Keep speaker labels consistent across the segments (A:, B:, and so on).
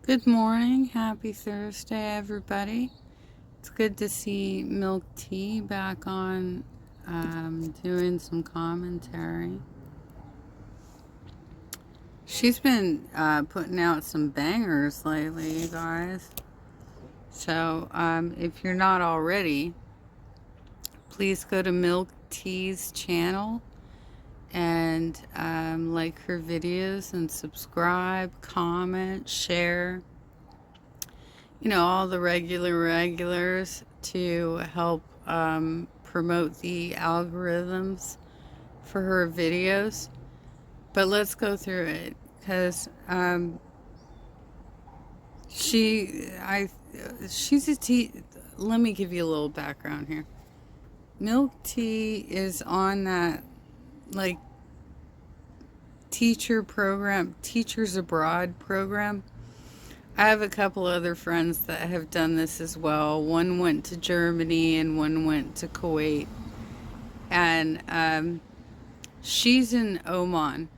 A: Good morning. Happy Thursday, everybody. It's good to see Milk Tea back on doing some commentary. She's been putting out some bangers lately, you guys. So if you're not already, please go to Milk Tea's channel and like her videos and subscribe, comment, share. You know, all the regulars to help promote the algorithms for her videos. But let's go through it because she's a tea. Let me give you a little background here. Milk Tea is on that like teacher program, Teachers Abroad program. I have a couple other friends that have done this as well. One went to Germany and one went to Kuwait. And she's in Oman.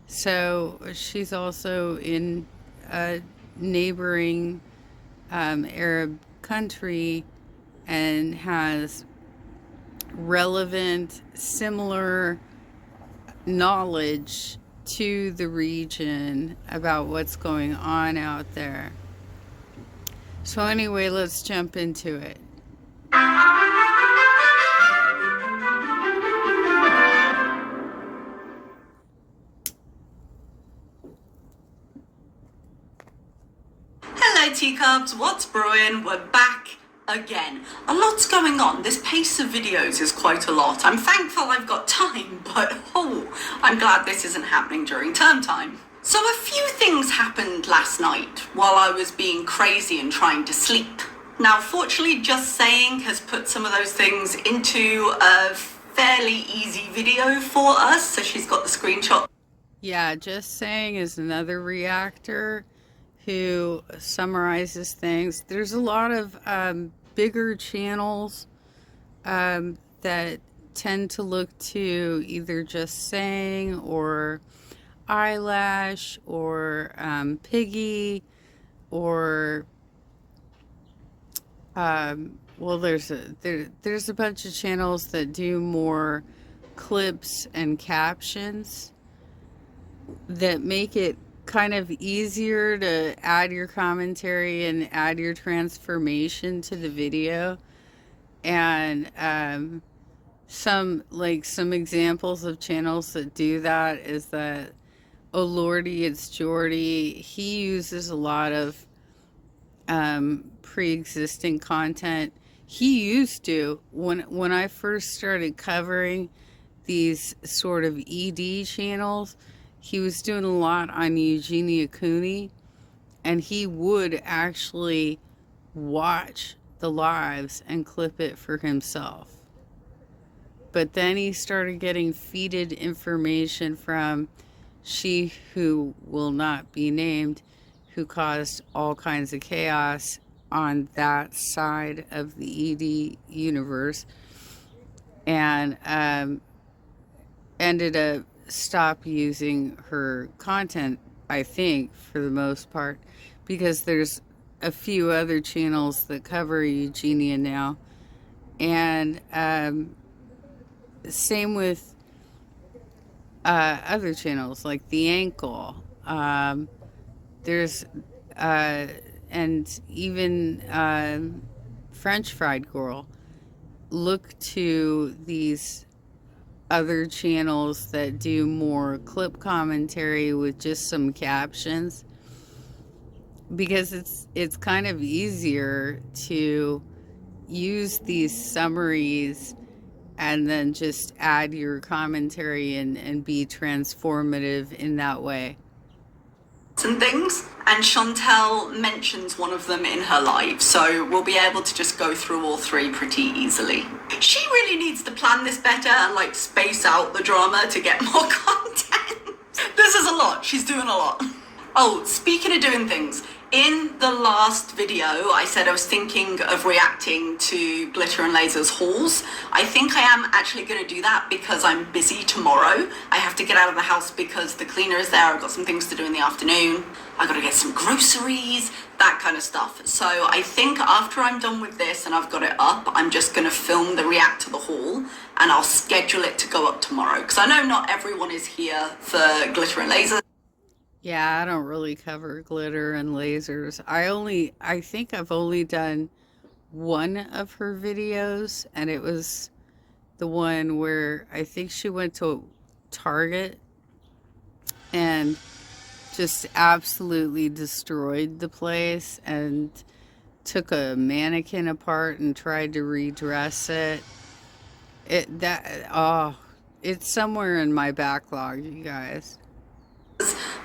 A: So she's also in a neighboring Arab country and has relevant, similar knowledge to the region about what's going on out there. So anyway, let's jump into it.
B: Hello teacups, what's brewing? We're back again. A lot's going on. This pace of videos is quite a lot. I'm thankful I've got time, but I'm glad this isn't happening during term time. So a few things happened last night while I was being crazy and trying to sleep. Now, fortunately, Just Saying has put some of those things into a fairly easy video for us, so she's got the screenshot.
A: Yeah, Just Saying is another reactor who summarizes things. There's a lot of bigger channels that tend to look to either Just Saying or Eyelash or Piggy or well, there's a bunch of channels that do more clips and captions that make it kind of easier to add your commentary and add your transformation to the video. And some examples of channels that do that is that Oh Lordy, It's Jordy. He uses a lot of pre-existing content. He used to, when I first started covering these sort of ED channels, he was doing a lot on Eugenia Cooney, and he would actually watch the lives and clip it for himself. But then he started getting feeded information from She Who Will Not Be Named, who caused all kinds of chaos on that side of the ED universe, and ended up stop using her content, I think, for the most part, because there's a few other channels that cover Eugenia now. And same with other channels like The Ankle. There's and even French Fried Girl look to these other channels that do more clip commentary with just some captions, because it's kind of easier to use these summaries and then just add your commentary and be transformative in that way.
B: And things, and Chantel mentions one of them in her live, so we'll be able to just go through all three pretty easily. She really needs to plan this better and space out the drama to get more content. This is a lot. She's doing a lot. Oh, speaking of doing things, In the last video, I said I was thinking of reacting to Glitter and Laser's hauls. I think I am actually going to do that because I'm busy tomorrow. I have to get out of the house because the cleaner is there. I've got some things to do in the afternoon. I've got to get some groceries, that kind of stuff. So I think after I'm done with this and I've got it up, I'm just going to film the react to the haul and I'll schedule it to go up tomorrow. Because I know not everyone is here for Glitter and Laser.
A: Yeah, I don't really cover glitter and lasers. I think I've only done one of her videos, and it was the one where I think she went to Target and just absolutely destroyed the place and took a mannequin apart and tried to redress it. It's somewhere in my backlog, you guys.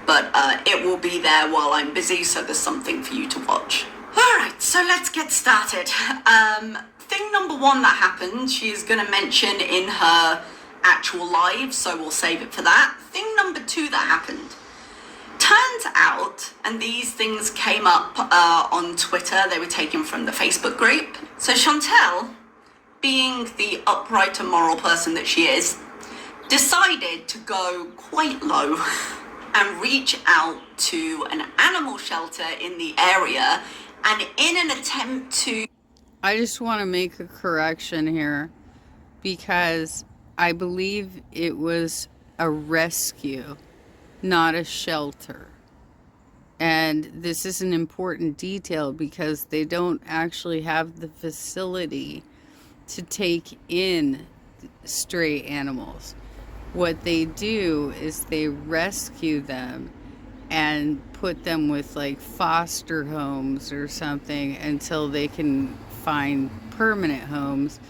B: But it will be there while I'm busy, so there's something for you to watch. Alright, so let's get started. Thing number one that happened, she's going to mention in her actual live, so we'll save it for that. Thing number two that happened. Turns out, and these things came up on Twitter, they were taken from the Facebook group. So Chantel, being the upright and moral person that she is, decided to go quite low and reach out to an animal shelter in the area, and in an attempt to...
A: I just want to make a correction here because I believe it was a rescue, not a shelter. And this is an important detail because they don't actually have the facility to take in stray animals. What they do is they rescue them and put them with like foster homes or something until they can find permanent homes,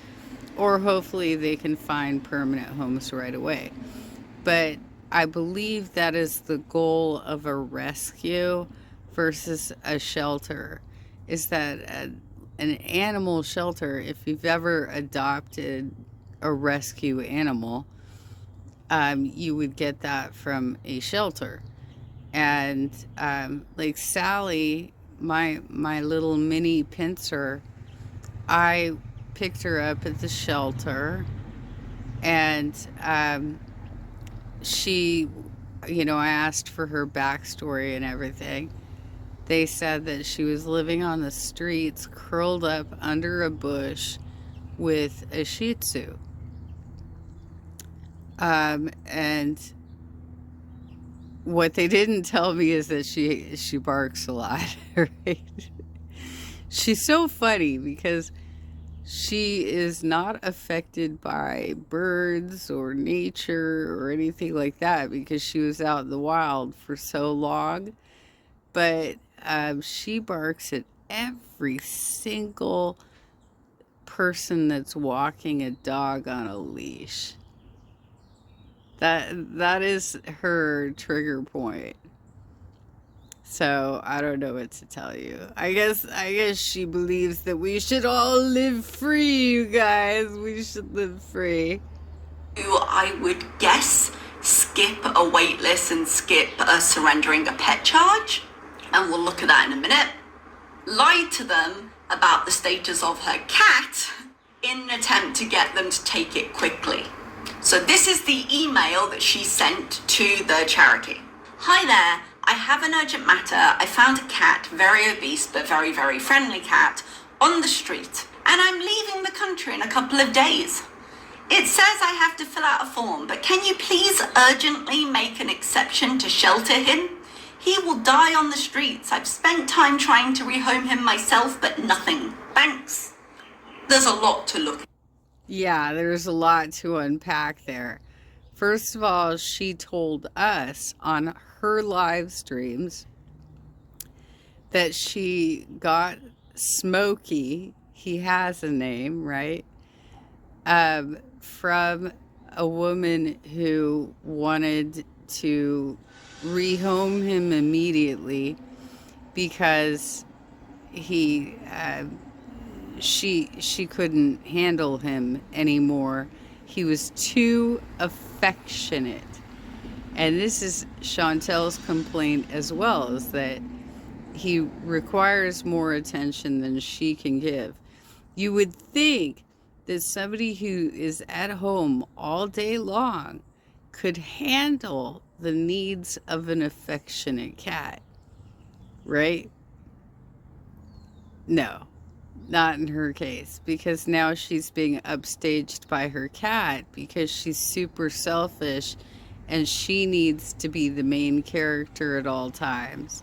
A: or hopefully they can find permanent homes right away. But I believe that is the goal of a rescue versus a shelter, is that an animal shelter, if you've ever adopted a rescue animal, you would get that from a shelter. And like Sally, my little mini pincer, I picked her up at the shelter, and she, I asked for her backstory and everything. They said that she was living on the streets, curled up under a bush with a Shih Tzu. And what they didn't tell me is that she barks a lot, right? She's so funny because she is not affected by birds or nature or anything like that because she was out in the wild for so long. But she barks at every single person that's walking a dog on a leash. That is her trigger point. So I don't know what to tell you. I guess she believes that we should all live free, you guys. We should live free.
B: I would guess skip a wait list and skip surrendering a pet charge, and we'll look at that in a minute. Lied to them about the status of her cat in an attempt to get them to take it quickly. So this is the email that she sent to the charity. Hi there, I have an urgent matter. I found a cat, very obese but very, very friendly cat, on the street, and I'm leaving the country in a couple of days. It says I have to fill out a form, but can you please urgently make an exception to shelter him? He will die on the streets. I've spent time trying to rehome him myself, but nothing. Thanks. There's a lot to look at.
A: Yeah, there's a lot to unpack there. First of all, she told us on her live streams that she got Smokey, he has a name, right? From a woman who wanted to rehome him immediately because she couldn't handle him anymore. He was too affectionate. And this is Chantel's complaint as well, is that he requires more attention than she can give. You would think that somebody who is at home all day long could handle the needs of an affectionate cat, right? No, not in her case, because now she's being upstaged by her cat because she's super selfish and she needs to be the main character at all times.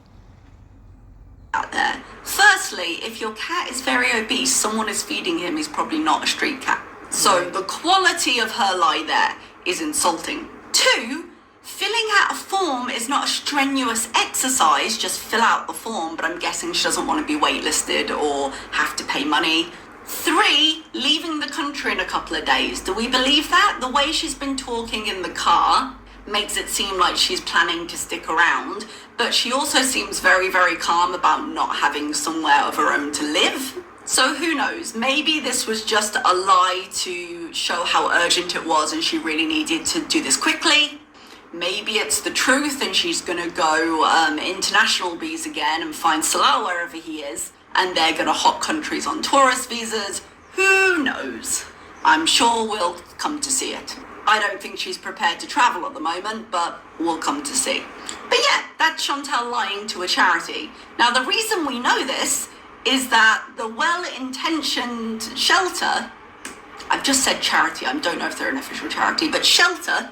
B: Out there. Firstly, if your cat is very obese, someone is feeding him, he's probably not a street cat. So the quality of her lie there is insulting. 2, filling out a form is not a strenuous exercise, just fill out the form, but I'm guessing she doesn't want to be waitlisted or have to pay money. 3, leaving the country in a couple of days. Do we believe that? The way she's been talking in the car makes it seem like she's planning to stick around, but she also seems very, very calm about not having somewhere of her own to live. So who knows, maybe this was just a lie to show how urgent it was and she really needed to do this quickly. Maybe it's the truth and she's gonna go international bees again and find Salah wherever he is, and they're gonna hop countries on tourist visas. Who knows? I'm sure we'll come to see it. I don't think she's prepared to travel at the moment, but we'll come to see. But yeah, that's Chantal lying to a charity. Now, the reason we know this is that the well-intentioned shelter, I've just said charity, I don't know if they're an official charity, but shelter,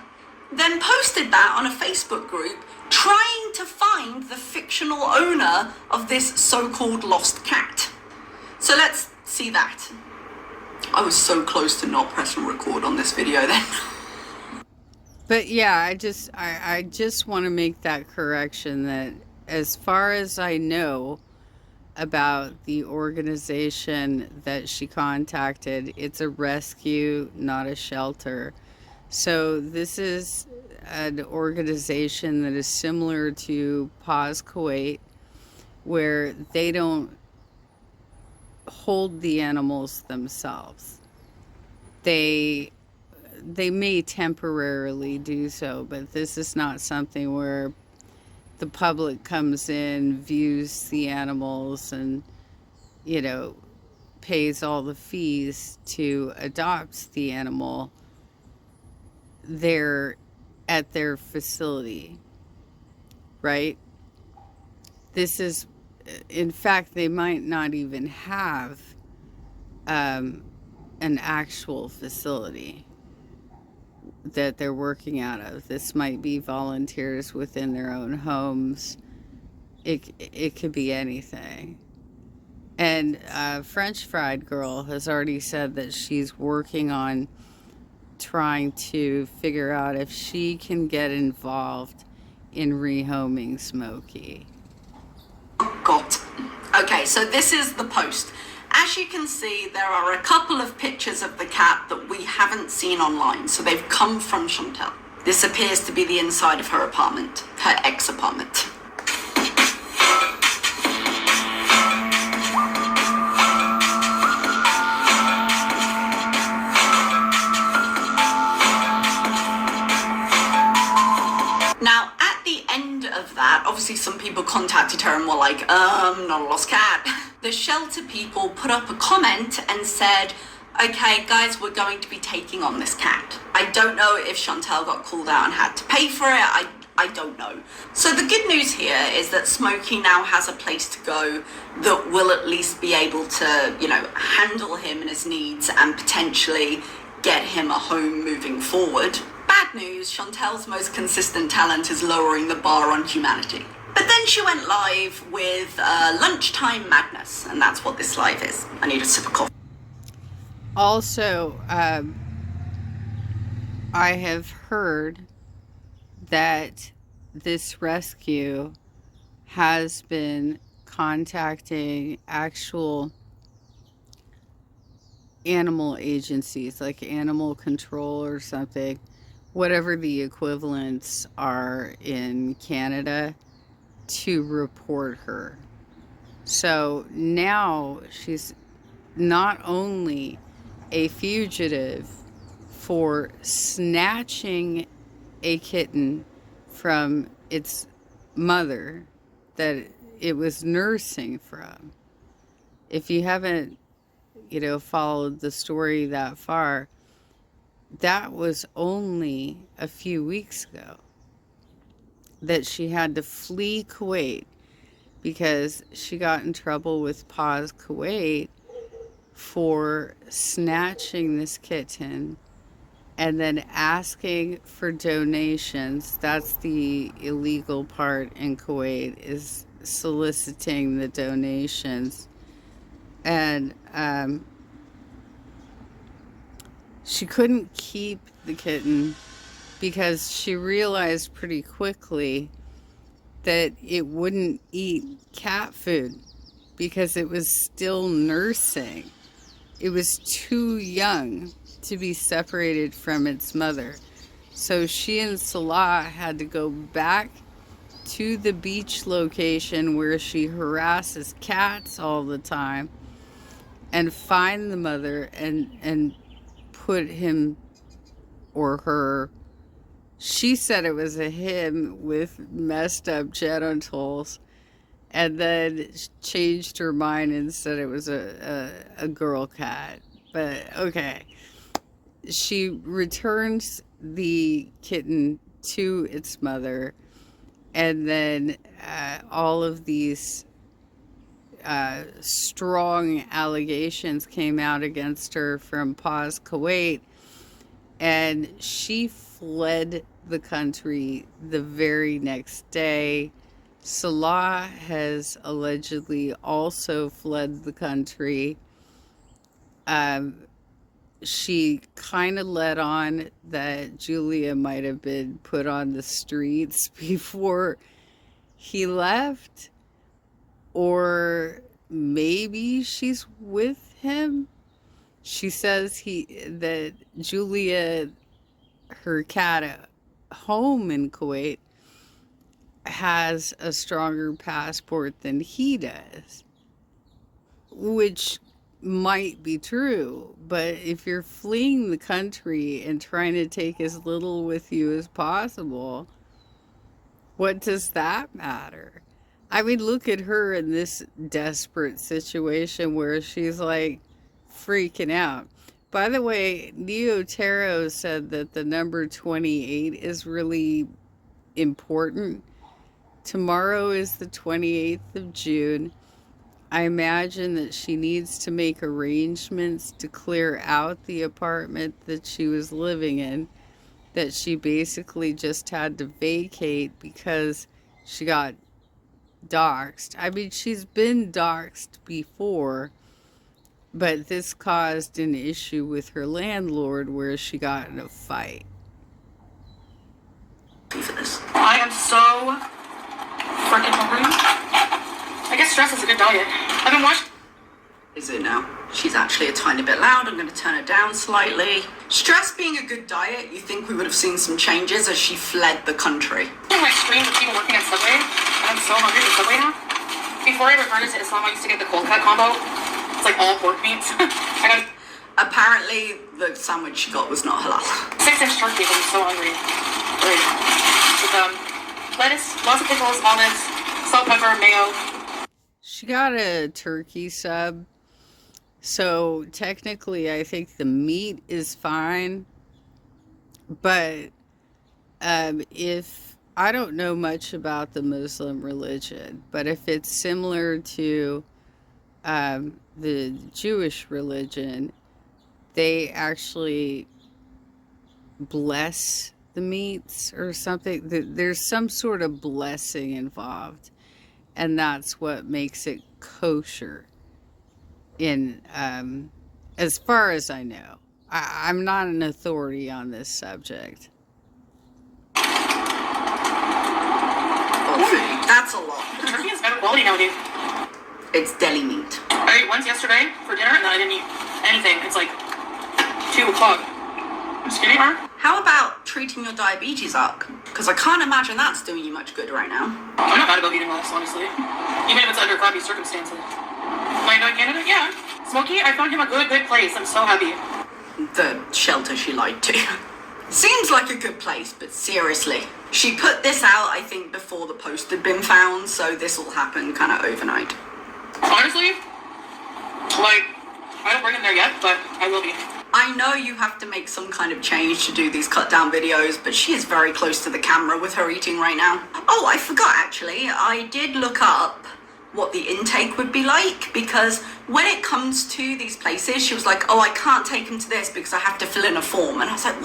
B: then posted that on a Facebook group trying to find the fictional owner of this so-called lost cat. So let's see that. I was so close to not pressing record on this video then.
A: But yeah, I just want to make that correction that as far as I know about the organization that she contacted, it's a rescue, not a shelter. So this is an organization that is similar to Pause Kuwait, where they don't hold the animals themselves. They may temporarily do so, but this is not something where the public comes in, views the animals, and, pays all the fees to adopt the animal. They're at their facility, right? This is, in fact, they might not even have an actual facility that they're working out of. This might be volunteers within their own homes. It could be anything. And French Fried Girl has already said that she's working on trying to figure out if she can get involved in rehoming Smokey.
B: God. Okay, so this is the post. As you can see, there are a couple of pictures of the cat that we haven't seen online, so they've come from Chantal. This appears to be the inside of her apartment, her ex-apartment. Now, at the end of that, obviously some people contacted her and were like, not a lost cat. The shelter people put up a comment and said, okay, guys, we're going to be taking on this cat. I don't know if Chantal got called out and had to pay for it. I don't know. So the good news here is that Smokey now has a place to go that will at least be able to, handle him and his needs and potentially get him a home moving forward. Bad news, Chantal's most consistent talent is lowering the bar on humanity. But then she went live with Lunchtime Madness, and that's what this live is. I need a sip of coffee.
A: Also, I have heard that this rescue has been contacting actual animal agencies, like animal control or something, whatever the equivalents are in Canada, to report her. So now she's not only a fugitive for snatching a kitten from its mother that it was nursing from. If you haven't, followed the story that far, that was only a few weeks ago that she had to flee Kuwait because she got in trouble with Paz Kuwait for snatching this kitten and then asking for donations. That's the illegal part in Kuwait, is soliciting the donations. And she couldn't keep the kitten because she realized pretty quickly that it wouldn't eat cat food because it was still nursing. It was too young to be separated from its mother. So she and Salah had to go back to the beach location where she harasses cats all the time and find the mother and put him or her, she said it was a him with messed up genitals, and then changed her mind and said it was a girl cat. But okay. She returns the kitten to its mother, and then all of these strong allegations came out against her from Paz Kuwait, and she fled the country the very next day. Salah has allegedly also fled the country. She kind of let on that Julia might have been put on the streets before he left, or maybe she's with him. She says that Julia, her cat at home in Kuwait, has a stronger passport than he does, which might be true. But if you're fleeing the country and trying to take as little with you as possible, what does that matter? I mean, look at her in this desperate situation where she's like freaking out. By the way, Neo Tarot said that the number 28 is really important. Tomorrow is the 28th of June. I imagine that she needs to make arrangements to clear out the apartment that she was living in, that she basically just had to vacate because she got doxxed. I mean, she's been doxxed before, but this caused an issue with her landlord where she got in a fight.
B: I am so freaking hungry. I guess stress is a good diet. I've been watching. Is it now? She's actually a tiny bit loud. I'm going to turn it down slightly. Stress being a good diet, you think we would have seen some changes as she fled the country. Like streams of people working at Subway, and I'm so hungry for Subway now. Before I reverted to Islam, I used to get the cold cut combo. It's like all pork meats. Apparently, the sandwich she got was not halal. 6-inch turkey, I'm so hungry. Right now. With lettuce, lots of pickles, olives, salt, pepper, mayo.
A: She got a turkey sub, so technically I think the meat is fine, but if, I don't know much about the Muslim religion, but if it's similar to the Jewish religion, they actually bless the meats or something. There's some sort of blessing involved, and that's what makes it kosher in as far as I know. I'm not an authority on this subject. That's a lot.
B: Turkey is better quality nowadays. It's deli meat. I ate once yesterday for dinner and then I didn't eat anything. It's like 2 o'clock. I'm skinny, huh? How about treating your diabetes up? Because I can't imagine that's doing you much good right now. I'm not bad about eating less, honestly. Even if it's under crappy circumstances. My dog candidate? Yeah. Smokey, I found him a good place. I'm so happy. The shelter she lied to. Seems like a good place, but seriously. She put this out, I think, before the post had been found, so this all happened kind of overnight.
C: Honestly, like, I don't work in there yet, but I will be.
B: I know you have to make some kind of change to do these cut down videos, but she is very close to the camera with her eating right now. Oh, I forgot actually, I did look up what the intake would be like, because when it comes to these places, she was like, oh, I can't take him to this because I have to fill in a form. And I was like,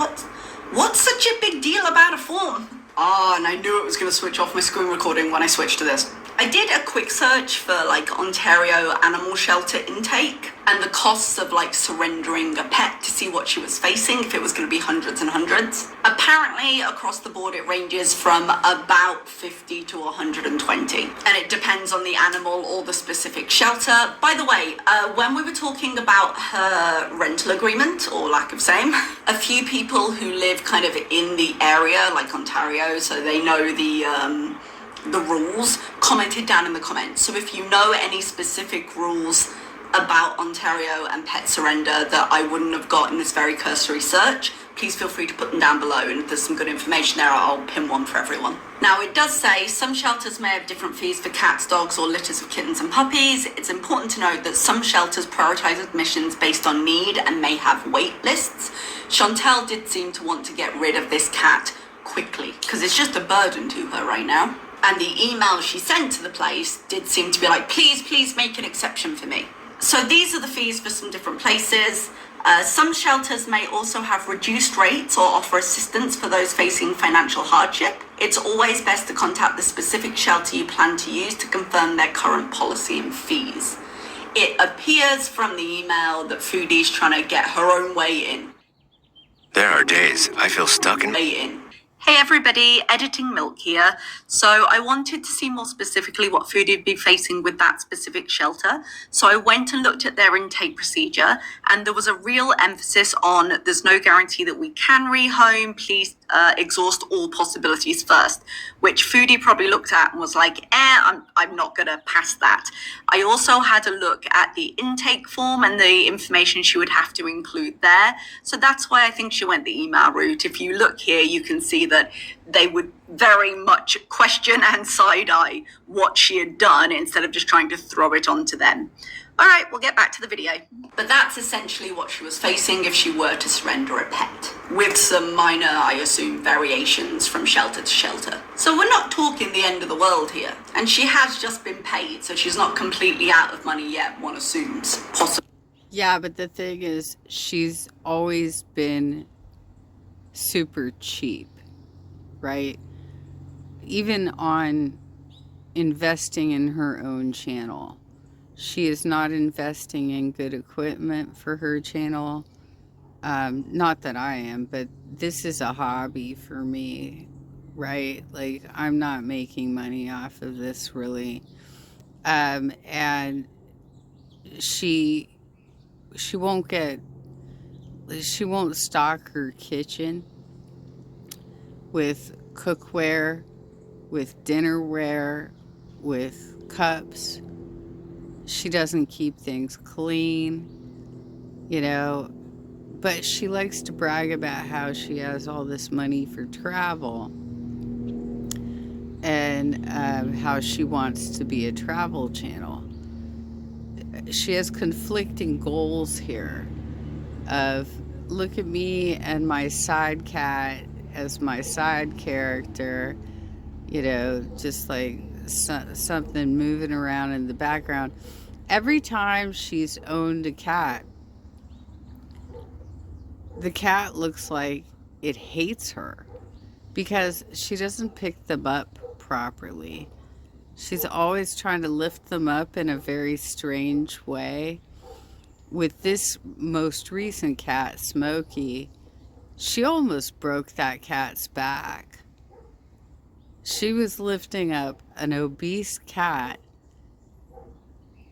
B: what's such a big deal about a form? Ah, and I knew it was going to switch off my screen recording when I switched to this. I did a quick search for like Ontario animal shelter intake and the costs of like surrendering a pet to see what she was facing, if it was going to be hundreds and hundreds. Apparently across the board it ranges from about 50 to 120, and it depends on the animal or the specific shelter. By the way, when we were talking about her rental agreement, or lack of same, a few people who live kind of in the area, like Ontario, so they know the rules, commented down in the comments. So if you know any specific rules about Ontario and pet surrender that I wouldn't have got in this very cursory search, please feel free to put them down below, and if there's some good information there, I'll pin one for everyone. Now, it does say some shelters may have different fees for cats, dogs, or litters of kittens and puppies. It's important to note that some shelters prioritize admissions based on need and may have wait lists. Chantel did seem to want to get rid of this cat quickly because it's just a burden to her right now. And the email she sent to the place did seem to be like, please make an exception for me. So these are the fees for some different places. Some shelters may also have reduced rates or offer assistance for those facing financial hardship. It's always best to contact the specific shelter you plan to use to confirm their current policy and fees. It appears from the email that Foodie's trying to get her own way in.
D: There are days I feel stuck in.
B: Hey everybody, Editing Milk here. So I wanted to see more specifically what Foodie would be facing with that specific shelter. So I went and looked at their intake procedure, and there was a real emphasis on there's no guarantee that we can rehome, please exhaust all possibilities first, which Foodie probably looked at and was like, I'm not gonna pass that. I also had a look at the intake form and the information she would have to include there. So that's why I think she went the email route. If you look here, you can see that they would very much question and side-eye what she had done instead of just trying to throw it onto them. All right, we'll get back to the video. But that's essentially what she was facing if she were to surrender a pet, with some minor, I assume, variations from shelter to shelter. So we're not talking the end of the world here. And she has just been paid, so she's not completely out of money yet, one assumes. Possibly.
A: Yeah, but the thing is, she's always been super cheap, right? Even on investing in her own channel. She is not investing in good equipment for her channel. Not that I am, but this is a hobby for me, right? Like, I'm not making money off of this really. And she won't stock her kitchen with cookware, with dinnerware, with cups. She doesn't keep things clean, you know, but she likes to brag about how she has all this money for travel and how she wants to be a travel channel. She has conflicting goals here of look at me and my side cat as my side character, you know, just like something moving around in the background. Every time she's owned a cat, the cat looks like it hates her because she doesn't pick them up properly. She's always trying to lift them up in a very strange way. With this most recent cat, Smokey, she almost broke that cat's back. She was lifting up an obese cat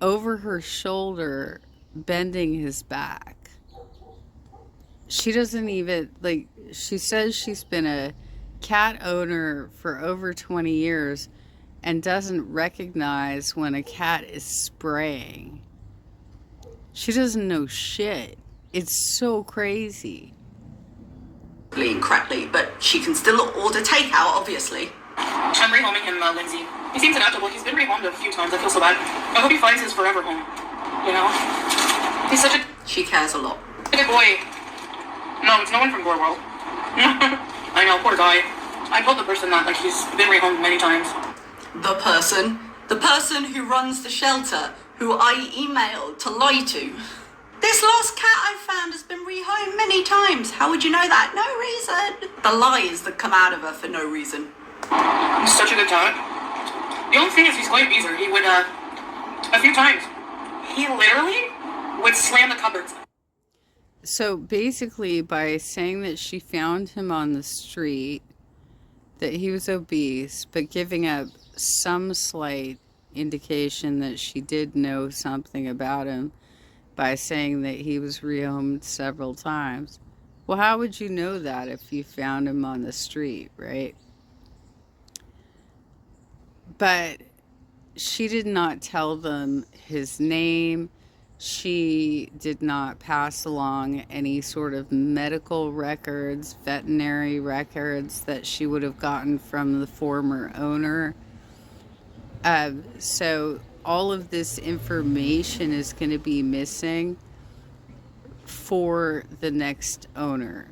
A: over her shoulder, bending his back. She doesn't even, like, she says she's been a cat owner for over 20 years and doesn't recognize when a cat is spraying. She doesn't know shit. It's so crazy.
B: incorrectly, but she can still order takeout, obviously.
C: I'm rehoming him, Lindsay. He seems adaptable. He's been rehomed a few times. I feel so bad. I hope he finds his forever home. You know? He's such a...
B: She cares a lot.
C: Good boy. No, it's no one from Gore World. I know, poor guy. I told the person that, like, he's been rehomed many times.
B: The person who runs the shelter, who I emailed to lie to. This lost cat I found has been rehomed many times. How would you know that? No reason. The lies that come out of her for no reason.
C: He's such a good cat. The only thing is he's quite abuser. He would, a few times, he literally would slam the cupboards.
A: So basically, by saying that she found him on the street, that he was obese, but giving up some slight indication that she did know something about him by saying that he was rehomed several times. Well, how would you know that if you found him on the street, right? But she did not tell them his name. She did not pass along any sort of medical records, veterinary records that she would have gotten from the former owner. So all of this information is going to be missing for the next owner.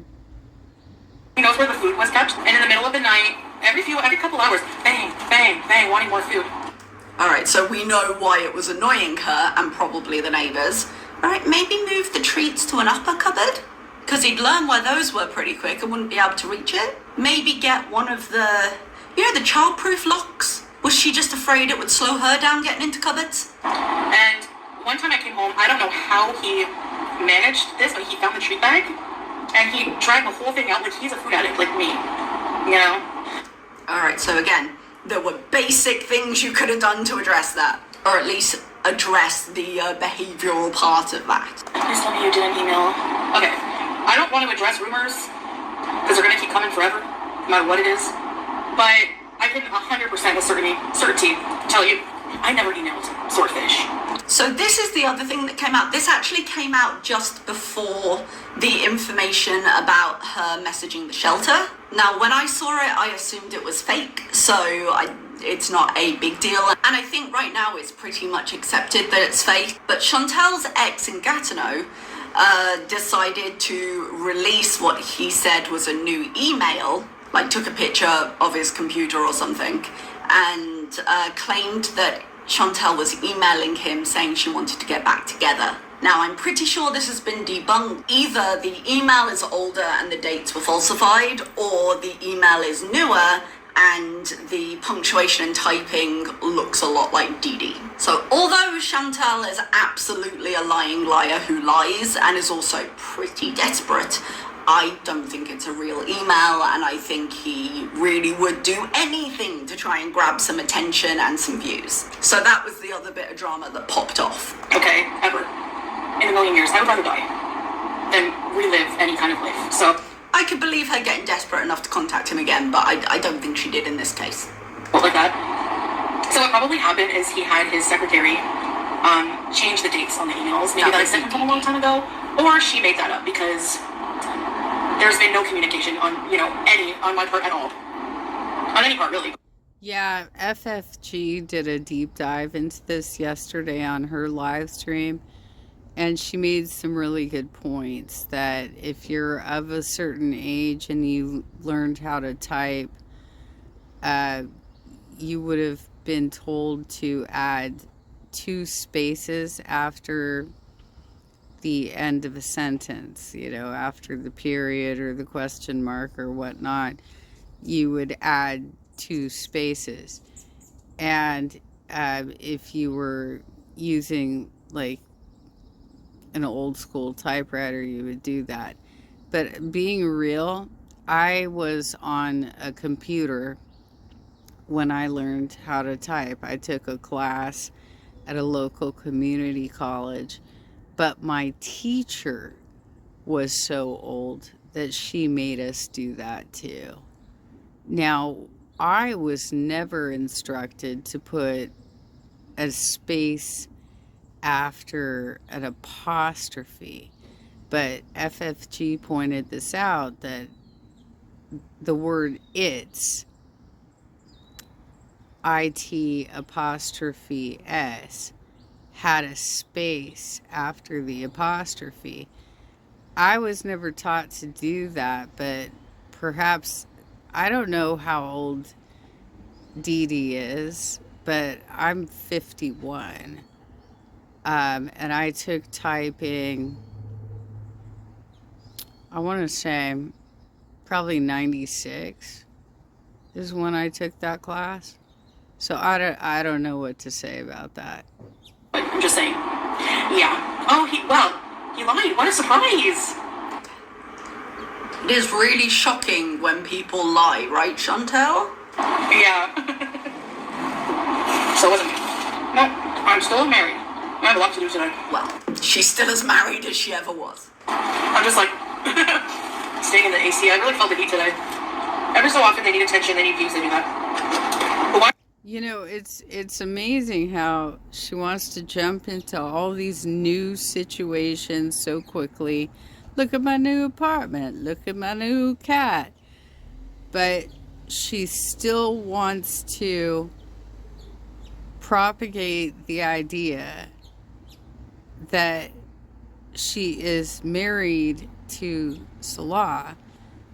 C: He knows where the food was kept, and in the middle of the night, every couple hours, bang, bang, bang, wanting more food.
B: Alright, so we know why it was annoying her and probably the neighbours. Alright, maybe move the treats to an upper cupboard? Because he'd learn where those were pretty quick and wouldn't be able to reach it. Maybe get one of the, the child-proof locks? Was she just afraid it would slow her down getting into cupboards?
C: And one time I came home, I don't know how he managed this, but he found the treat bag, and he dragged the whole thing out like he's a food addict like me, you know?
B: Alright, so again, there were basic things you could have done to address that. Or at least address the behavioural part of that.
C: Please tell me you did an email. Okay, I don't want to address rumors, because they're going to keep coming forever, no matter what it is. But I can 100% with certainty tell you, I never emailed Swordfish.
B: So this is the other thing that came out. This actually came out just before the information about her messaging the shelter. Now, when I saw it, I assumed it was fake, so it's not a big deal. And I think right now it's pretty much accepted that it's fake. But Chantel's ex in Gatineau decided to release what he said was a new email, like took a picture of his computer or something, and claimed that Chantel was emailing him saying she wanted to get back together. Now, I'm pretty sure this has been debunked. Either the email is older and the dates were falsified, or the email is newer and the punctuation and typing looks a lot like Dee Dee. So although Chantel is absolutely a lying liar who lies and is also pretty desperate, I don't think it's a real email, and I think he really would do anything to try and grab some attention and some views. So that was the other bit of drama that popped off.
C: Okay, ever. In a million years, I would rather die than relive any kind of life, so...
B: I could believe her getting desperate enough to contact him again, but I don't think she did in this case.
C: What like that? So what probably happened is he had his secretary change the dates on the emails. Maybe that I sent him a long time ago, or she made that up because there's been no communication on, on my part at all. On any part, really.
A: Yeah, FFG did a deep dive into this yesterday on her live stream, and she made some really good points that if you're of a certain age and you learned how to type, you would have been told to add 2 spaces after the end of a sentence, after the period or the question mark or whatnot, you would add 2 spaces. And if you were using like an old school typewriter, you would do that. But being real, I was on a computer when I learned how to type. I took a class at a local community college, but my teacher was so old that she made us do that too. Now, I was never instructed to put a space after an apostrophe, but FFG pointed this out, that the word it's, IT apostrophe S, had a space after the apostrophe. I was never taught to do that, but perhaps, I don't know how old Dee Dee is, but I'm 51. And I took typing, I want to say probably 96 is when I took that class. So I don't know what to say about that.
C: I'm just saying. Yeah. Oh, he lied. What a surprise.
B: It is really shocking when people lie, right, Chantel?
C: Yeah. So it wasn't me. No, I'm still married. I have a lot to do today.
B: Well, she's still as married as she ever was.
C: I'm just like staying in the AC. I really felt the heat today. Every so often they need attention, they need views, they do that. But why?
A: You know, it's amazing how she wants to jump into all these new situations so quickly. Look at my new apartment. Look at my new cat. But she still wants to propagate the idea that she is married to Salah,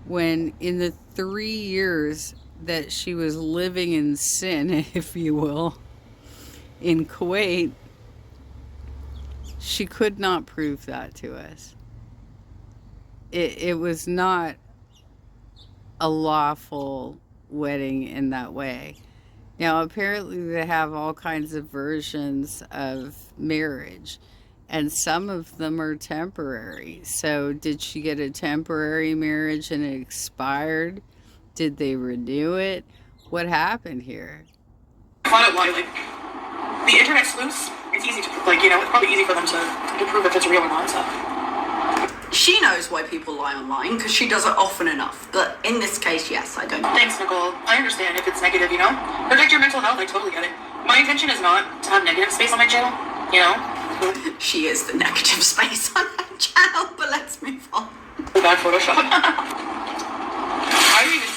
A: when in the 3 years that she was living in sin, if you will, in Kuwait, she could not prove that to us. It was not a lawful wedding in that way. Now, apparently they have all kinds of versions of marriage, and some of them are temporary. So did she get a temporary marriage and it expired? Did they renew it? What happened here?
C: I found out why, like, the internet sleuths, it's easy to, like, you know, it's probably easy for them to prove if it's real or not, so.
B: She knows why people lie online, because she does it often enough. But in this case, yes, I don't.
C: Thanks, Nicole. I understand if it's negative, you know? Protect your mental health, I totally get it. My intention is not to have negative space on my channel, you know?
B: She is the negative space on her channel, but let's move on.
C: Bad Photoshop. I don't even...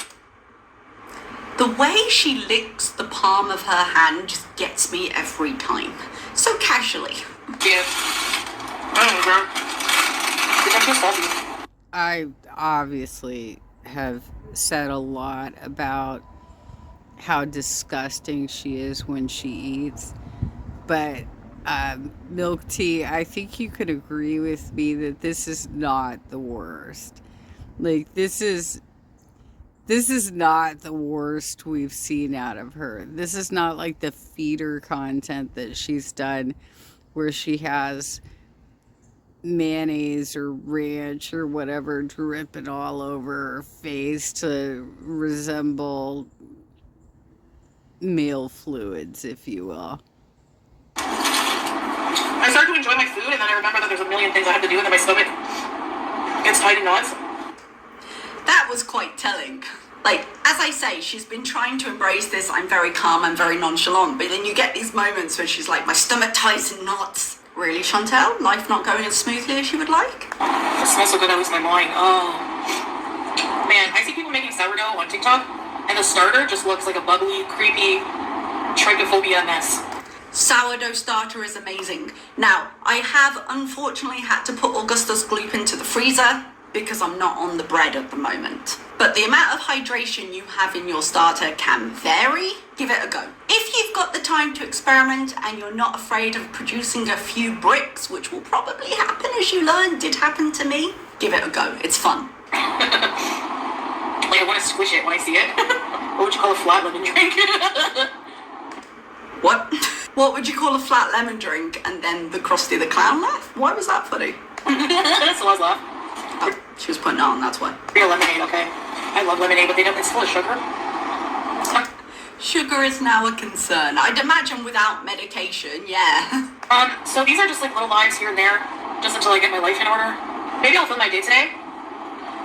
B: The way she licks the palm of her hand just gets me every time. So casually.
C: Yeah. I don't know, girl. I'm too salty.
A: I obviously have said a lot about how disgusting she is when she eats, but Milk Tea, I think you could agree with me that this is not the worst. Like, this is not the worst we've seen out of her. This is not like the feeder content that she's done where she has mayonnaise or ranch or whatever dripping all over her face to resemble male fluids, if you will.
C: I start to enjoy my food, and then I remember that there's a million things I have to do, and then my stomach gets tight in knots.
B: That was quite telling. Like, as I say, she's been trying to embrace this, I'm very calm, I'm very nonchalant, but then you get these moments where she's like, my stomach ties in knots. Really, Chantel? Life not going as smoothly as you would like?
C: It smells so good I lose my mind. Oh. Man, I see people making sourdough on TikTok, and the starter just looks like a bubbly, creepy, trichophobia mess.
B: Sourdough starter is amazing. Now, I have unfortunately had to put Augustus Gloop into the freezer because I'm not on the bread at the moment. But the amount of hydration you have in your starter can vary. Give it a go. If you've got the time to experiment and you're not afraid of producing a few bricks, which will probably happen as you learn, did happen to me, give it a go. It's fun.
C: Like, I want to squish it when I see it. What would you call a flat lemon drink?
B: What? What would you call a flat lemon drink and then the Krusty the Clown laugh? Why was that funny?
C: That's the last laugh.
B: Oh, she was putting it on, that's why.
C: Real lemonade, okay. I love lemonade, but it's full of sugar.
B: Sugar is now a concern. I'd imagine without medication, yeah.
C: So these are just like little lives here and there, just until I get my life in order. Maybe I'll film my day today.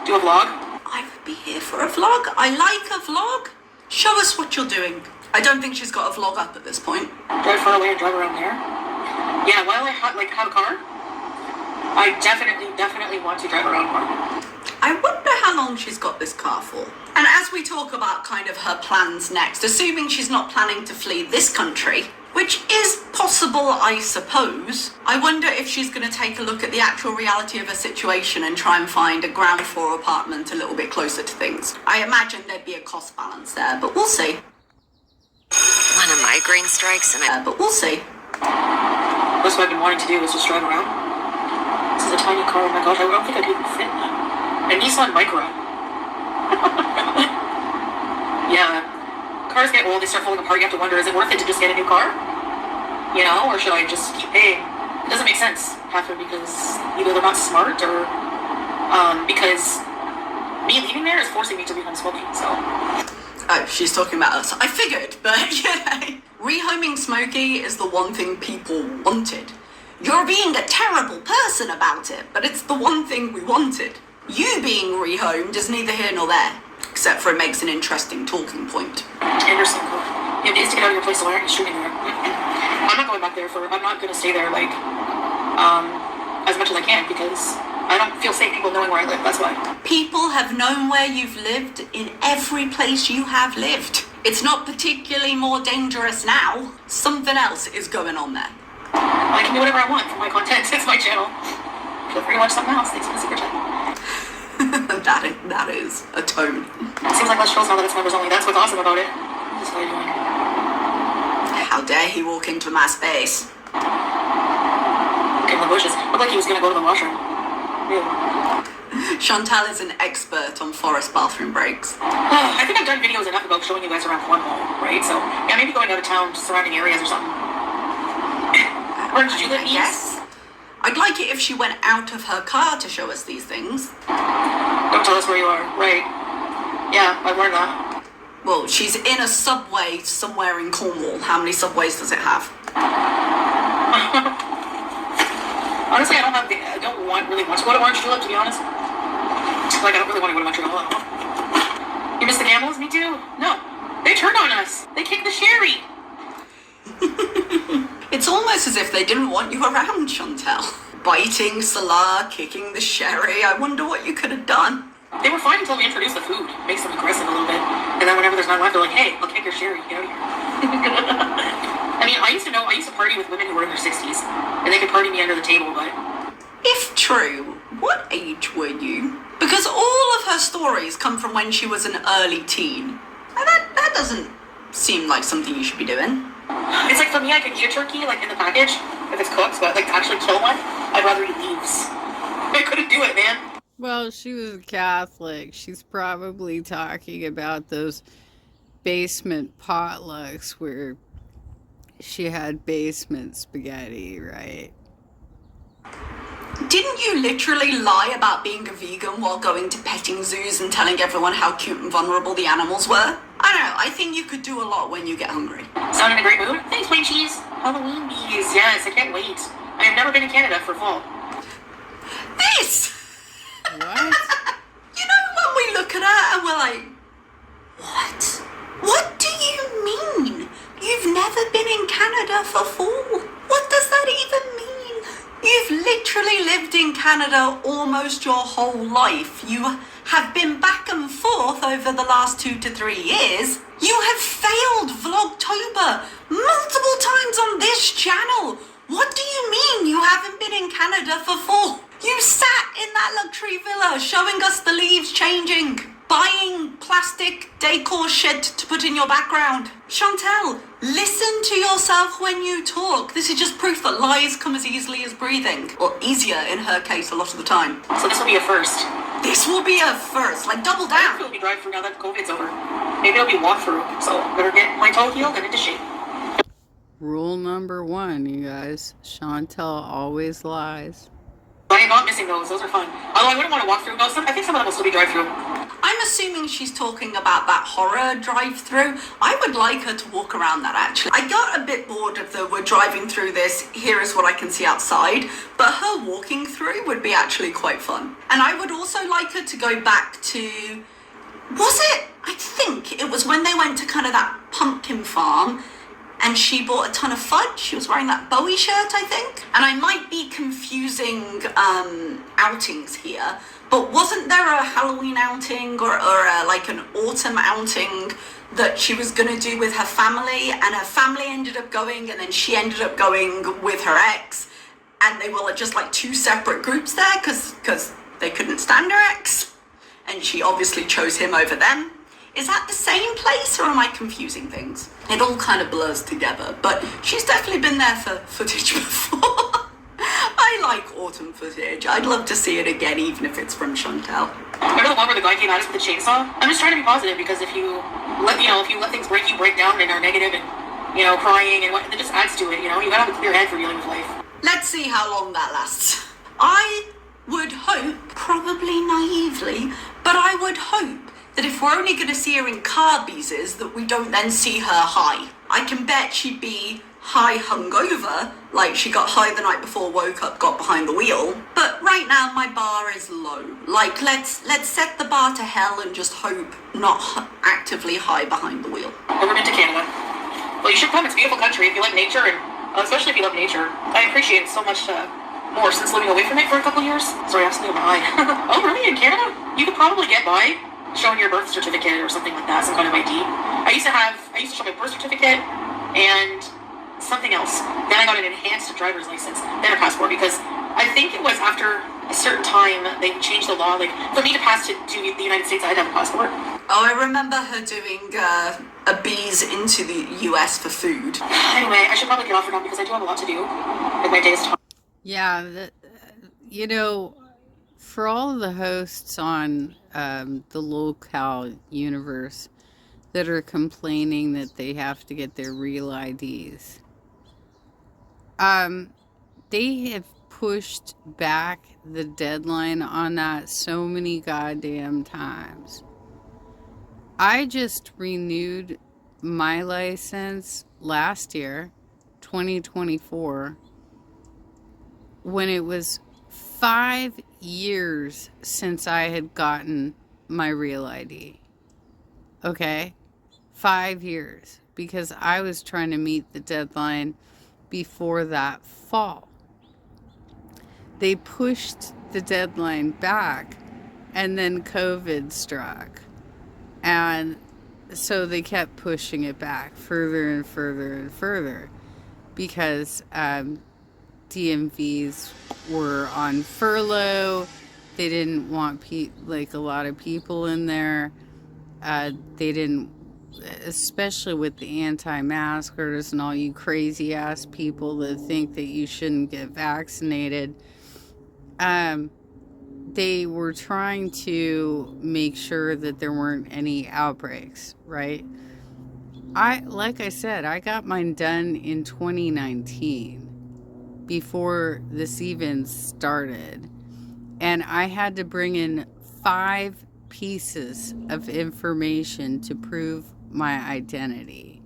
C: Do a vlog.
B: I would be here for a vlog. I like a vlog. Show us what you're doing. I don't think she's got a vlog up at this point.
C: Drive far away and drive around there. Yeah, while I have a car, I definitely want to drive around more.
B: I wonder how long she's got this car for. And as we talk about kind of her plans next, assuming she's not planning to flee this country, which is possible, I suppose, I wonder if she's going to take a look at the actual reality of her situation and try and find a ground floor apartment a little bit closer to things. I imagine there'd be a cost balance there, but we'll see.
E: When a migraine strikes and
B: But we'll see.
C: That's what I've been wanting to do is just drive around. This is a tiny car. Oh my gosh, I don't think I could even fit in that. A Nissan Micra. Yeah. Cars get old, they start falling apart. You have to wonder, is it worth it to just get a new car? You know, or should I just keep paying? It doesn't make sense, half of it, because either they're not smart or because me leaving there is forcing me to leave on smoking, so.
B: Oh, she's talking about us. I figured, but yeah. Rehoming Smokey is the one thing people wanted. You're being a terrible person about it, but it's the one thing we wanted. You being rehomed is neither here nor there, except for it makes an interesting talking point.
C: Anderson, you have days to get out of your place, so why aren't you shooting there? I'm not going back there I'm not going to stay there, like, as much as I can, because I don't feel safe people knowing where I live, that's why.
B: People have known where you've lived in every place you have lived. It's not particularly more dangerous now. Something else is going on there.
C: I can do whatever I want for my content. It's my channel. Feel free to watch something else. Thanks for the super chat.
B: that is a tone.
C: It seems like less trolls now that it's members only. That's what's awesome about it. Just how you doing?
B: How dare he walk into my space?
C: Look in the bushes. Looked like he was gonna go to the washroom. Really.
B: Chantal is an expert on forest bathroom breaks.
C: I think I've done videos enough about showing you guys around Cornwall, right? So, yeah, maybe going out of town, surrounding areas or something. Where did you live,
B: Yes. I'd like it if she went out of her car to show us these things.
C: Don't tell us where you are, right? Yeah, I've learned that.
B: Well, she's in a subway somewhere in Cornwall. How many subways does it have?
C: Honestly, I don't really want to go to Orange Tulip, to be honest. Like, I don't really want to go to Montreal. You miss the camels? Me too. No. They turned on us. They kicked the sherry.
B: It's almost as if they didn't want you around, Chantal. Biting Salah, kicking the sherry. I wonder what you could have done.
C: They were fine until we introduced the food. Makes them aggressive a little bit. And then whenever there's not left, they're like, hey, I'll kick your sherry. Get out of here. I mean, I used to party with women who were in their 60s. And they could party me under the table, but...
B: If true, what age were you? Because all of her stories come from when she was an early teen. And that doesn't seem like something you should be doing.
C: It's like, for me, I could eat a turkey, like, in the package, if it's cooked, but, like, to actually kill one, I'd rather eat leaves. I couldn't do it, man.
A: Well, she was a Catholic. She's probably talking about those basement potlucks where she had basement spaghetti, right?
B: Didn't you literally lie about being a vegan while going to petting zoos and telling everyone how cute and vulnerable the animals were? I don't know, I think you could do a lot when you get hungry.
C: Sound in a great mood? Thanks, plain cheese. Halloween bees. Yes, I can't wait. I have never been to Canada for fall.
B: This!
A: What?
B: You know when we look at her and we're like, what? What do you mean? You've never been in Canada for fall? What does that even mean? You've literally lived in Canada almost your whole life. You have been back and forth over the last 2 to 3 years. You have failed Vlogtober multiple times on this channel. What do you mean you haven't been in Canada for fall? You sat in that luxury villa showing us the leaves changing, buying plastic decor shit to put in your background. Chantal, listen to yourself when you talk. This is just proof that lies come as easily as breathing. Or easier in her case a lot of the time.
C: So this will be a first.
B: This will be a first, like double
C: I
B: down.
C: think it'll be drive-through now that COVID's over. Maybe it'll be walk-through, so better get my toe healed and into shape.
A: Rule number 1, you guys. Chantal always lies.
C: I am not missing those. Those are fun. Although I wouldn't want to walk through. No, I think some of them will still be drive-through.
B: I'm assuming she's talking about that horror drive-through. I would like her to walk around that, actually. I got a bit bored of the we're driving through this, here is what I can see outside, but her walking through would be actually quite fun. And I would also like her to go back to... Was it? I think it was when they went to kind of that pumpkin farm and she bought a ton of fudge. She was wearing that Bowie shirt, I think. And I might be confusing outings here, But wasn't there a Halloween outing or like an autumn outing that she was going to do with her family, and her family ended up going, and then she ended up going with her ex, and they were just like two separate groups there because they couldn't stand her ex, and she obviously chose him over them. Is that the same place, or am I confusing things? It all kind of blurs together, but she's definitely been there for footage before. I like autumn footage. I'd love to see it again, even if it's from Chantel.
C: Remember the one where the guy came at us with the chainsaw? I'm just trying to be positive, because if you let things break, you break down and are negative and, crying, and it just adds to it, You gotta have a clear head for dealing with life.
B: Let's see how long that lasts. I would hope, probably naively, but I would hope that if we're only going to see her in carbies, that we don't then see her high. I can bet she'd be high hungover, like she got high the night before, woke up, got behind the wheel. But right now my bar is low. Like, let's set the bar to hell and just hope not actively high behind the wheel.
C: Never been to Canada. Well, you should come. It's a beautiful country if you like nature, and especially if you love nature. I appreciate it so much more since living away from it for a couple years. Sorry, I have something in my eye. Oh, really? In Canada? You could probably get by showing your birth certificate or something like that, some kind of ID. I used to show my birth certificate and something else. Then I got an enhanced driver's license, then a passport, because I think it was after a certain time they changed the law. Like, for me to pass to the United States, I had to have a passport.
B: Oh, I remember her doing a bees into the US for food.
C: Anyway, I should probably get off for now because I do have a lot to do with my day's time.
A: Yeah, for all of the hosts on the Lolcow universe that are complaining that they have to get their real IDs, they have pushed back the deadline on that so many goddamn times. I just renewed my license last year, 2024, when it was 5 years since I had gotten my real ID. Okay? 5 years. Because I was trying to meet the deadline before that fall. They pushed the deadline back, and then COVID struck. And so they kept pushing it back further and further and further because DMVs were on furlough. They didn't want a lot of people in there. They didn't, especially with the anti-maskers and all you crazy ass people that think that you shouldn't get vaccinated. They were trying to make sure that there weren't any outbreaks, right? Like I said, I got mine done in 2019 before this even started. And I had to bring in 5 pieces of information to prove my identity.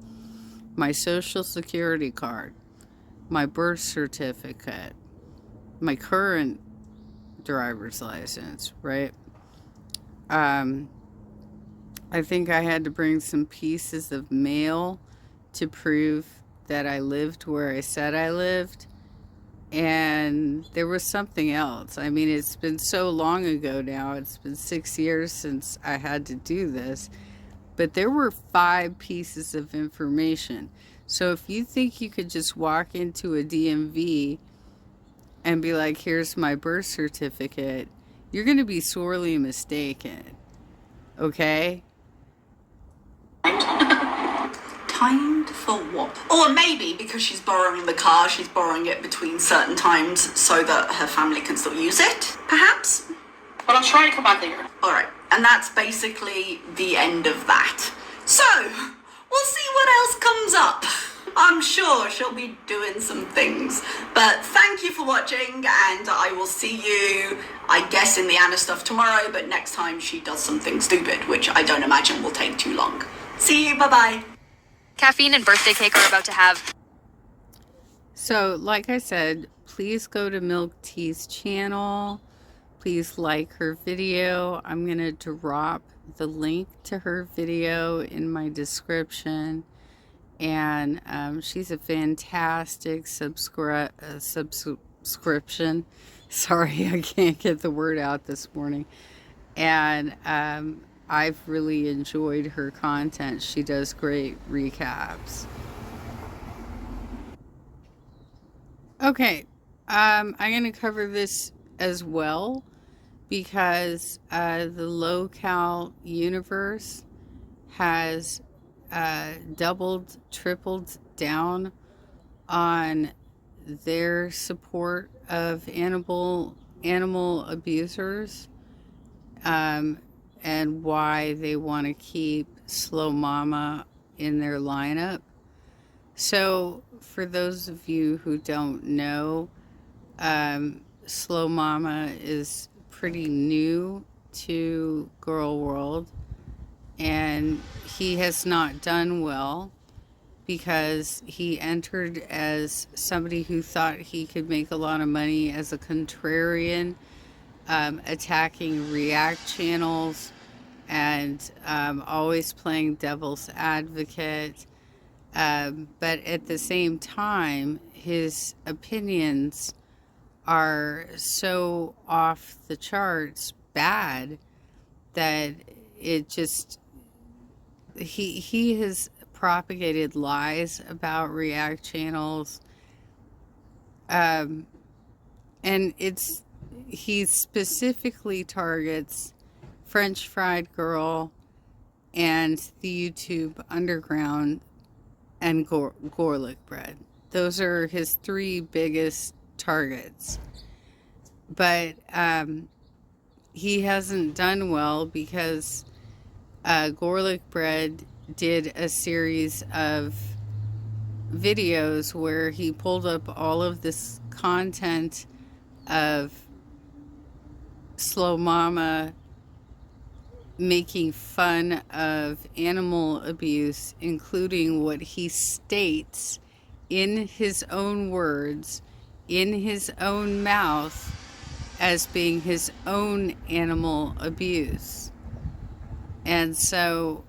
A: My social security card, my birth certificate, my current driver's license, right? I think I had to bring some pieces of mail to prove that I lived where I said I lived. And there was something else. I mean, it's been so long ago now. It's been 6 years since I had to do this. But there were 5 pieces of information. So if you think you could just walk into a DMV and be like, here's my birth certificate, you're going to be sorely mistaken. Okay?
B: Timed for what? Or maybe because she's borrowing the car, she's borrowing it between certain times so that her family can still use it, perhaps?
C: But I'll try to come back later.
B: Alright, and that's basically the end of that. So, we'll see what else comes up. I'm sure she'll be doing some things. But thank you for watching, and I will see you, I guess, in the Anna stuff tomorrow, but next time she does something stupid, which I don't imagine will take too long. See you, bye-bye.
E: Caffeine and birthday cake are about to have.
A: So, like I said, please go to Milk Tea's channel. Please like her video. I'm going to drop the link to her video in my description. And she's a fantastic subscription. Sorry, I can't get the word out this morning. And I've really enjoyed her content. She does great recaps. Okay, I'm going to cover this as well because the Lolcow universe has doubled, tripled down on their support of animal abusers, and why they want to keep Slow Mama in their lineup. So, for those of you who don't know, Slow Mama is pretty new to Girl World, and he has not done well because he entered as somebody who thought he could make a lot of money as a contrarian, attacking React channels and always playing devil's advocate. But at the same time, his opinions are so off the charts bad that it just, he has propagated lies about React channels. And he specifically targets French Fried Girl and the YouTube Underground and garlic bread. Those are his three biggest targets. But he hasn't done well because garlic bread did a series of videos where he pulled up all of this content of Slow Mama making fun of animal abuse, including what he states in his own words, in his own mouth, as being his own animal abuse. And so,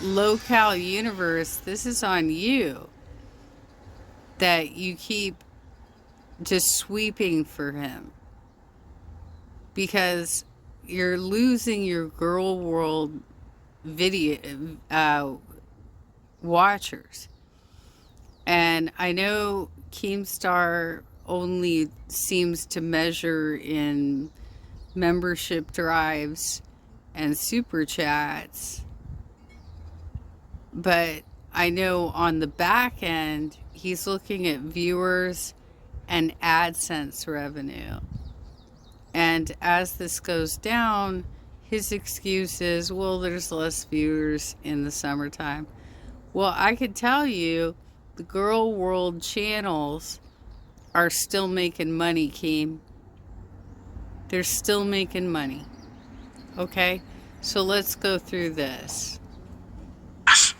A: Lolcow Universe, this is on you, that you keep just sweeping for him, because you're losing your Girl World video watchers. And I know Keemstar only seems to measure in membership drives and super chats, but I know on the back end he's looking at viewers and AdSense revenue. And as this goes down, his excuse is, well, there's less viewers in the summertime. Well, I could tell you the Girl World channels are still making money, Keem. They're still making money. Okay? So let's go through this.
F: I've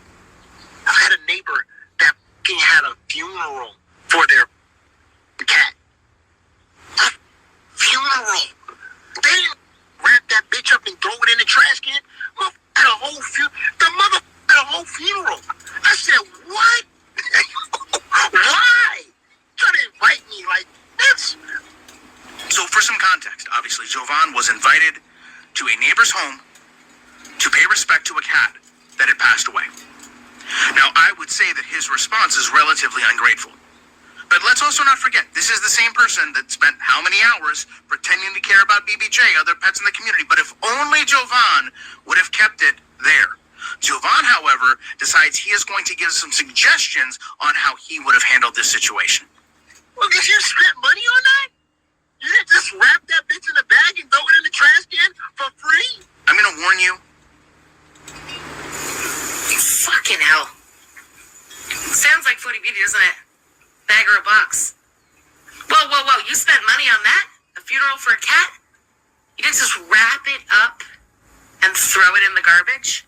F: had a neighbor that had a funeral for their cat. Funeral. They didn't wrap that bitch up and throw it in the trash can. At a whole the mother at a whole funeral. I said, what? Why? Try to invite me like this.
G: So for some context, obviously, Jovan was invited to a neighbor's home to pay respect to a cat that had passed away. Now, I would say that his response is relatively ungrateful. But let's also not forget, this is the same person that spent how many hours pretending to care about BBJ, other pets in the community. But if only Jovan would have kept it there. Jovan, however, decides he is going to give some suggestions on how he would have handled this situation.
F: Well, did you spend money on that? You didn't just wrap that bitch in a bag and throw it in the trash can for free?
G: I'm going to warn you.
E: Fucking hell. Sounds like Foodie Beauty, doesn't it? Bag or a box. Whoa. You spent money on that? A funeral for a cat? You didn't just wrap it up and throw it in the garbage?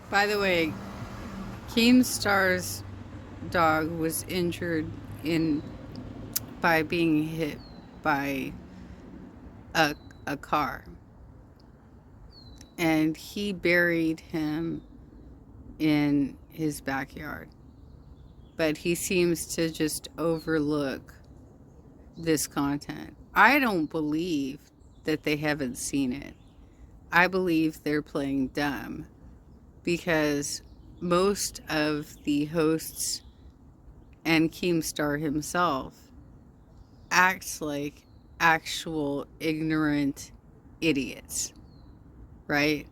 A: By the way, Keemstar's dog was injured by being hit by a car. And he buried him in his backyard. but he seems to just overlook this content. I don't believe that they haven't seen it. I believe they're playing dumb because most of the hosts and Keemstar himself acts like actual ignorant idiots, right?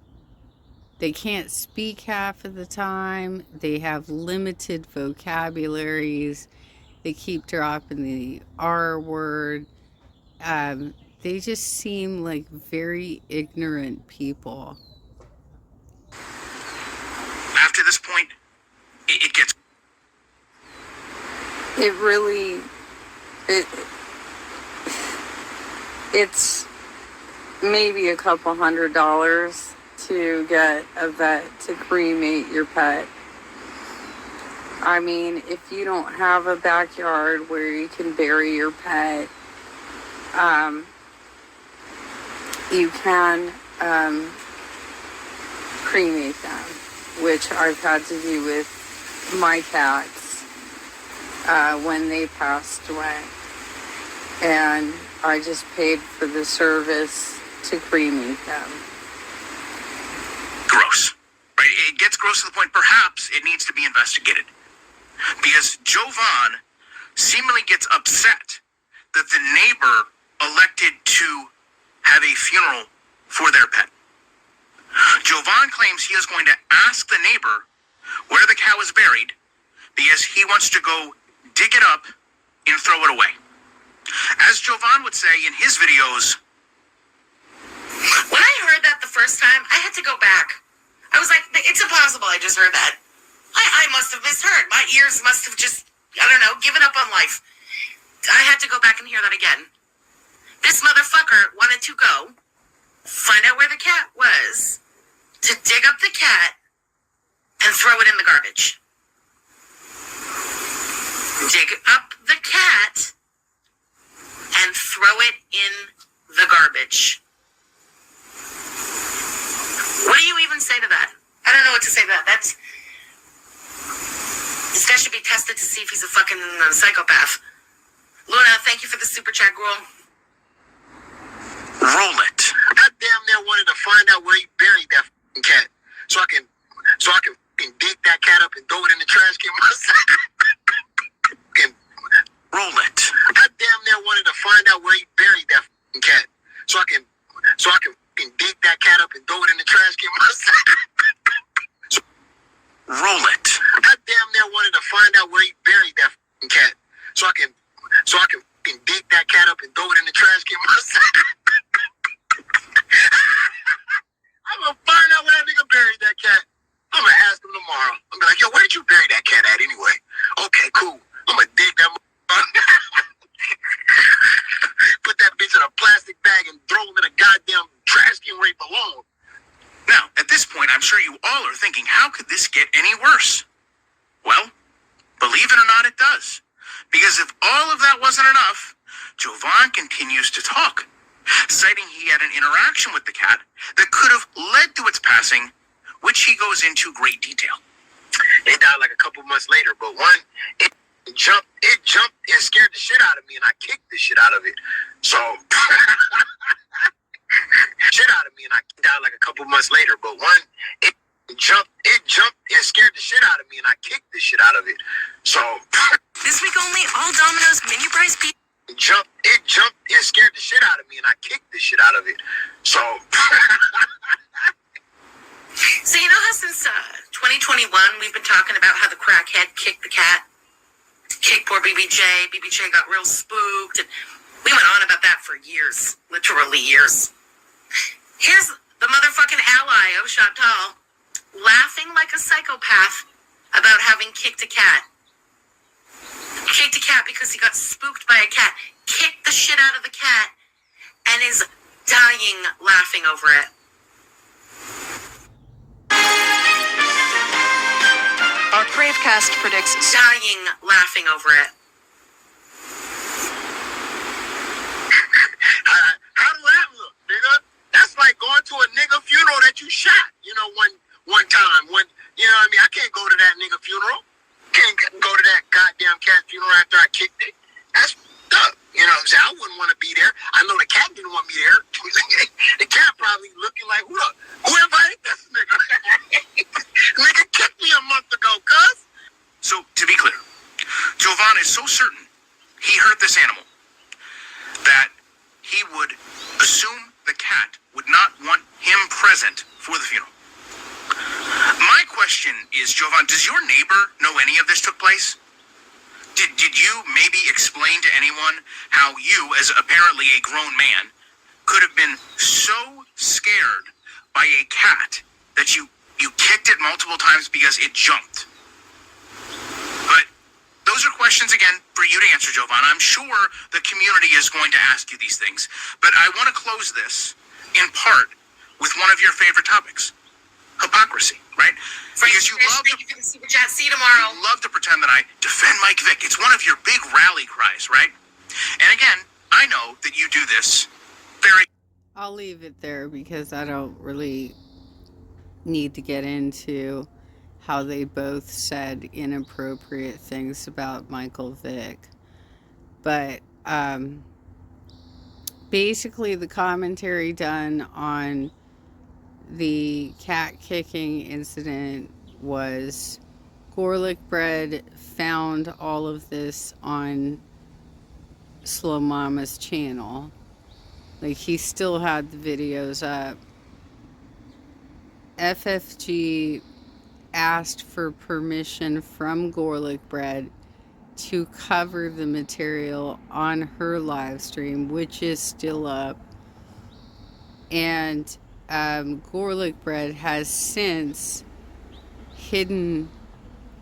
A: They can't speak half of the time. They have limited vocabularies. They keep dropping the R word. They just seem like very ignorant people.
G: After this point, it gets...
A: It really... It's maybe a couple $100 to get a vet to cremate your pet. I mean, if you don't have a backyard where you can bury your pet, you can cremate them, which I've had to do with my cats when they passed away. And I just paid for the service to cremate them.
G: Gross. Right? It gets gross to the point perhaps it needs to be investigated. Because Jovan seemingly gets upset that the neighbor elected to have a funeral for their pet. Jovan claims he is going to ask the neighbor where the cat was buried because he wants to go dig it up and throw it away. As Jovan would say in his videos,
E: when I heard that the first time, I had to go back. I was like, it's impossible I just heard that. I must have misheard. My ears must have just, I don't know, given up on life. I had to go back and hear that again. This motherfucker wanted to go find out where the cat was, to dig up the cat and throw it in the garbage. Dig up the cat and throw it in the garbage. What do you even say to that? I don't know what to say to that. This guy should be tested to see if he's a fucking psychopath. Luna, thank you for the super chat, girl.
G: roll it.
F: I damn near wanted to find out where he buried that cat, so I can dig that cat up and throw it in the trash can myself.
G: Roll it.
F: I damn near wanted to find out where he buried that cat, so I can dig that cat up and throw it in the trash can myself.
G: Roll it.
F: I damn near wanted to find out where he buried that cat, so I can dig that cat up and throw it in the trash can myself. I'm gonna find out where that nigga buried that cat. I'm gonna ask him tomorrow. I'm gonna be like, yo, where did you bury that cat at anyway? Okay, cool. I'm gonna dig that put that bitch in a plastic bag and throw him in a goddamn trash can where he belongs.
G: Now, at this point, I'm sure you all are thinking, how could this get any worse? Well, believe it or not, it does. Because if all of that wasn't enough, Jovan continues to talk, citing he had an interaction with the cat that could have led to its passing, which he goes into great detail.
F: It died like a couple months later, but it jumped and scared the shit out of me, and I kicked the shit out of it. So, shit out of me, and I died like a couple months later, but it jumped and scared the shit out of me, and I kicked the shit out of it. So,
E: This week only, all Domino's menu price pizza.
F: it jumped and scared the shit out of me, and I kicked the shit out of it. So,
E: So you know how since 2021 we've been talking about how the crackhead kicked the cat? Kicked poor BBJ. BBJ got real spooked. And we went on about that for years. Literally years. Here's the motherfucking ally of Chantal laughing like a psychopath about having kicked a cat. Kicked a cat because he got spooked by a cat. Kicked the shit out of the cat and is dying laughing over it.
H: Our Cravecast predicts
E: Dying laughing over it.
F: how does that look, nigga? That's like going to a nigga funeral that you shot, one time. I can't go to that nigga funeral. Can't go to that cat's funeral after I kicked it. That's up. You know what I'm saying? I wouldn't want to be there. I know the cat didn't want me there. The cat probably looking like, who invited this nigga? Nigga kicked me a month ago, cuz.
G: So, to be clear, Jovan is so certain he hurt this animal that he would assume the cat would not want him present for the funeral. My question is, Jovan, does your neighbor know any of this took place? Did you maybe explain to anyone how you, as apparently a grown man, could have been so scared by a cat that you kicked it multiple times because it jumped? But those are questions, again, for you to answer, Jovan. I'm sure the community is going to ask you these things. But I want to close this, in part, with one of your favorite topics. Hypocrisy, right? Because you love to,
E: Super chat. See you tomorrow.
G: you love to pretend that I defend Mike Vick. It's one of your big rally cries, right? And again, I know that you do this very...
A: I'll leave it there because I don't really need to get into how they both said inappropriate things about Michael Vick. But basically the commentary done on the cat kicking incident was Gorlick Bread found all of this on Slow Mama's channel. Like, he still had the videos up. FFG asked for permission from Gorlick Bread to cover the material on her live stream, which is still up. And Gorlick Bread has since hidden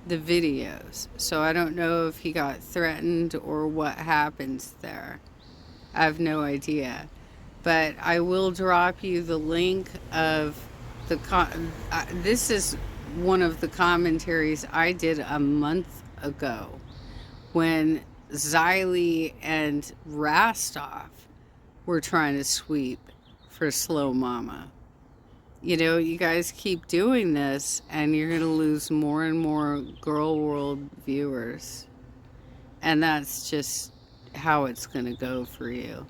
A: the videos. So I don't know if he got threatened or what happens there. I have no idea. But I will drop you the link of the... this is one of the commentaries I did a month ago when Xylee and Rastov were trying to sweep for Slow Mama. You know, you guys keep doing this and you're going to lose more and more Girl World viewers. And that's just how it's going to go for you.